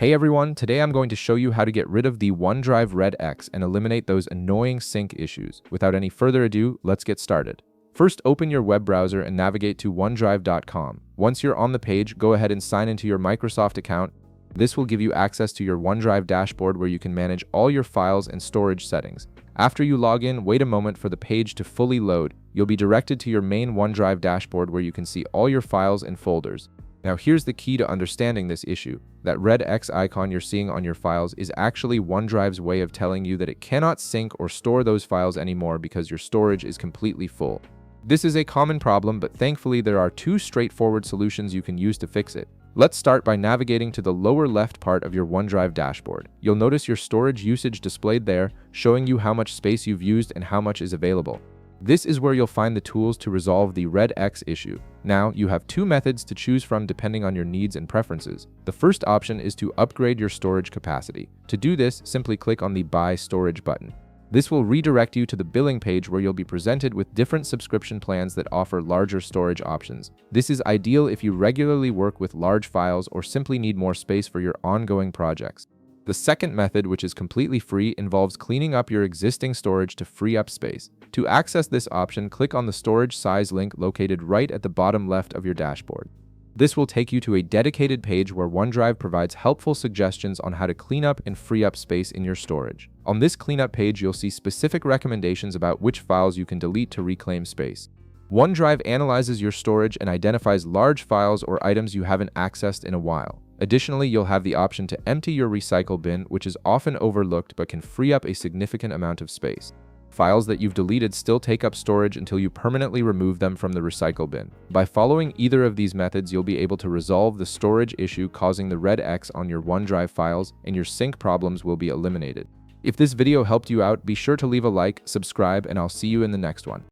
Hey everyone, today I'm going to show you how to get rid of the OneDrive Red X and eliminate those annoying sync issues. Without any further ado, let's get started. First, open your web browser and navigate to onedrive.com. Once you're on the page, go ahead and sign into your Microsoft account. This will give you access to your OneDrive dashboard where you can manage all your files and storage settings. After you log in, wait a moment for the page to fully load. You'll be directed to your main OneDrive dashboard where you can see all your files and folders. Now here's the key to understanding this issue. That red X icon you're seeing on your files is actually OneDrive's way of telling you that it cannot sync or store those files anymore because your storage is completely full. This is a common problem, but thankfully there are two straightforward solutions you can use to fix it. Let's start by navigating to the lower left part of your OneDrive dashboard. You'll notice your storage usage displayed there, showing you how much space you've used and how much is available. This is where you'll find the tools to resolve the red X issue. Now, you have two methods to choose from depending on your needs and preferences. The first option is to upgrade your storage capacity. To do this, simply click on the Buy Storage button. This will redirect you to the billing page where you'll be presented with different subscription plans that offer larger storage options. This is ideal if you regularly work with large files or simply need more space for your ongoing projects. The second method, which is completely free, involves cleaning up your existing storage to free up space. To access this option, click on the storage size link located right at the bottom left of your dashboard. This will take you to a dedicated page where OneDrive provides helpful suggestions on how to clean up and free up space in your storage. On this cleanup page, you'll see specific recommendations about which files you can delete to reclaim space. OneDrive analyzes your storage and identifies large files or items you haven't accessed in a while. Additionally, you'll have the option to empty your recycle bin, which is often overlooked but can free up a significant amount of space. Files that you've deleted still take up storage until you permanently remove them from the recycle bin. By following either of these methods, you'll be able to resolve the storage issue causing the red X on your OneDrive files, and your sync problems will be eliminated. If this video helped you out, be sure to leave a like, subscribe, and I'll see you in the next one.